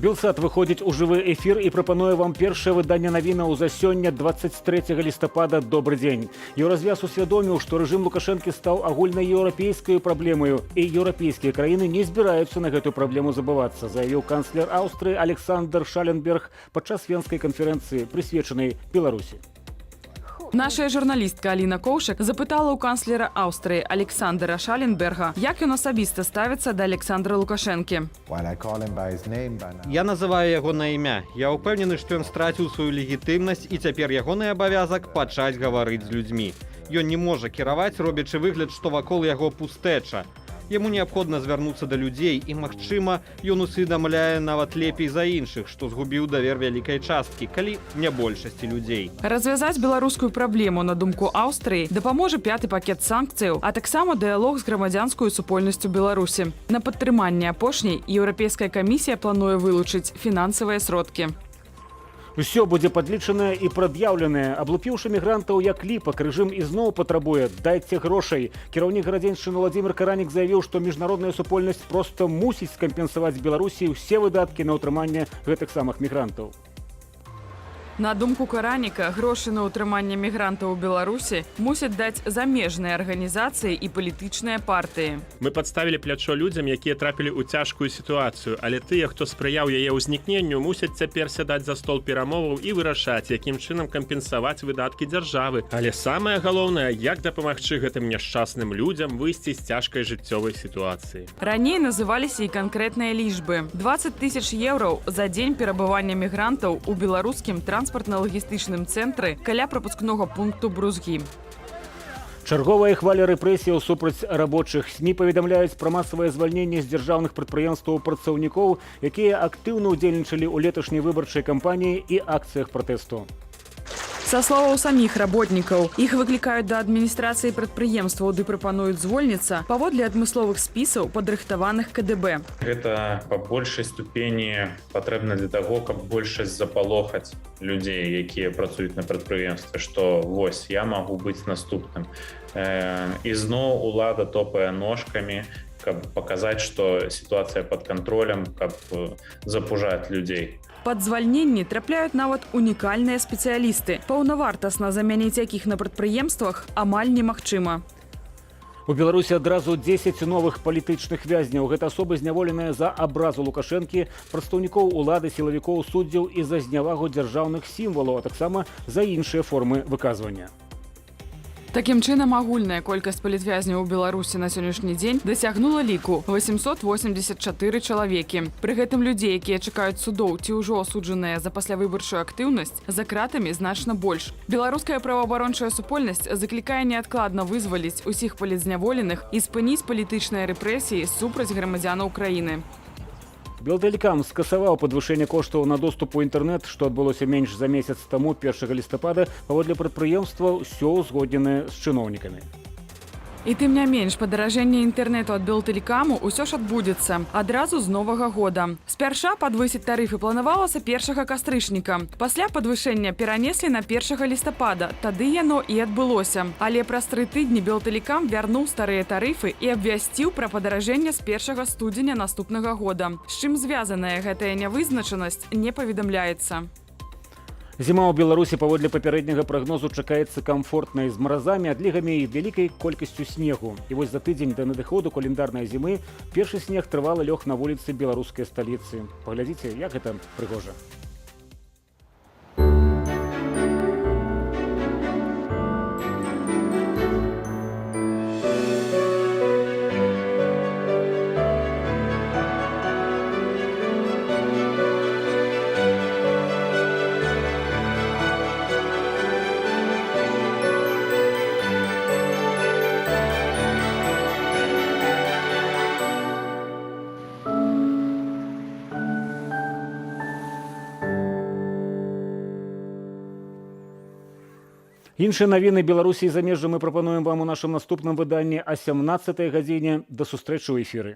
Белсат выходзіць у жывы эфір і прапануе вам першае выданне навінаў за сёння 23 лістапада. Добры дзень. Еўразвяз усвядоміў, што рэжым Лукашэнкі стаў агульнаеўрапейскай праблемаю, і еўрапейскія краіны не збіраюцца на гэтую праблему забывацца, заявіў канцлер Аўстрыі Александр Шаленберг падчас венскай канферэнцыі, прысвечанай Беларусі. Наша журналістка Аліна Коўшак запытала ў канцлера Аўстрыі Александра Шаленберга, як ён асабіста ставіцца да Александра Лукашэнкі. Я называю яго на імя. Я ўпэўнены, што ён страціў сваю легітымнасць і цяпер ягоны абавязак пачаць гаварыць з людзьмі. Ён не можа кіраваць, робячы выгляд, што вакол яго пустэча. Яму неабходна звярнуцца да людзей і, магчыма, ён усведамляе нават лепей за іншых, што згубіў давер вялікай часткі, калі не большасці людзей. Развязаць беларускую праблему, на думку Аўстрыі, дапаможа 5-й пакет санкцыяў, а таксама дыялог з грамадзянскую супольнасцю Беларусі. На падтрыманне апошняй Еўрапейская камісія плануе вылучыць фінансавыя сродкі. Усё будзе падлічанае і прад'яўленае. Аблупіўшы мігрантаў як ліпак, рэжым ізноў патрабуе «дайце грошай». Кіраўнік Гарадзеншчыны Владзімир Каранік заявіў, што міжнародная супольнасць проста мусіць скампенсаваць Беларусі ўсе выдаткі на ўтрыманне гэтых самых мігрантаў. На думку Караніка, грошы на ўтрыманне мігрантаў у Беларусі мусяць даць замежныя арганізацыі і палітычныя партыі. Мы падставілі плячо людзям, якія трапілі ў цяжкую сітуацыю, але тыя, хто спрыяў яе ўзнікненню, мусяць цяпер сядаць за стол перамоваў і вырашаць, якім чынам кампенсаваць выдаткі дзяржавы. Але самае галоўнае, як дапамагчы гэтым няшчасным людзям выйсці з цяжкай жыццёвай сітуацыі. Раней называліся і канкрэтныя лічбы. 20 000 еўраў за дзень перабывання мігрантаў у беларускім транспартна-лагістычным цэнтры каля прапускнога пункту Брузгі. Чарговая хваля рэпрэсіяў супраць рабочых. СМІ паведамляюць пра масавае звальненне з дзяржаўных прадпрыемстваў працаўнікоў, якія актыўна ўдзельнічалі ў леташняй выбарчай кампаніі і акцыях пратэсту. Са словаў саміх работнікаў, іх выклікаюць да адміністрацыі прадпрыемстваў ды прапануюць звольніцца паводле адмысловых спісаў падрыхтаваных КДБ. Гэта па большай ступені патрэбна для таго, каб большасць запалохаць людзей, якія працуюць на прадпрыемстве, што вось я магу быць наступным. Ізноў улада топае ножкамі, каб паказаць, што сітуацыя пад кантролем, каб запужаць людзей. Пад звальненні трапляюць нават унікальныя спецыялісты. Паўнавартасна замяніць якіх на прадпрыемствах амаль немагчыма. У Беларусі адразу 10 новых палітычных вязняў. Гэта асобы зняволеныя за абразу Лукашэнкі, прадстаўнікоў улады, сілавікоў, суддзяў і за знявагу дзяржаўных сімвалаў, а таксама за іншыя формы выказвання. Такім чынам, агульная колькасць палітвязняў у Беларусі на сённяшні дзень дасягнула ліку 884 чалавекі. Пры гэтым людзей, якія чакаюць судоў ці ўжо асуджаныя за паслявыбарчую актыўнасць, за кратамі значна больш. Беларуская праваабарончая супольнасць заклікае неадкладна вызваліць усіх палітзняволеных і спыніць палітычныя рэпрэсіі супраць грамадзянаў краіны. Белтэлекам скасаваў падвышэнне коштаў на доступ у інтэрнэт, што адбылося менш за месяц таму 1 лістапада, паводле прадпрыемства ўсё ўзгодненае з чыноўнікамі. І тым не менш, падаражэнне інтэрнэту ад Белтэлекаму ўсё ж адбудзецца адразу з новага года. Спярша падвысіць тарыфы планавалася 1 кастрычніка. Пасля падвышэння перанеслі на 1 лістапада. Тады яно і адбылося. Але праз 3 тыдні Белтэлекам вярнуў старыя тарыфы і абвясціў пра падаражэнне з 1 студзеня наступнага года. З чым звязаная гэтая нявызначанасць, не паведамляецца. Зіма ў Беларусі паводле папярэдняга прагнозу чакаецца камфортнай, з маразамі, адлігамі і вялікай колькасцю снегу. І вось за тыдзень да надыходу каляндарнай зімы першы снег трывалы лёг на вуліцы беларускай сталіцы. Паглядзіце, як гэта прыгожа. Іншыя навіны Беларусі і замежжа мы прапануем вам у нашым наступным выданні о 17 гадзіне. Да сустрэчы ў эфіры.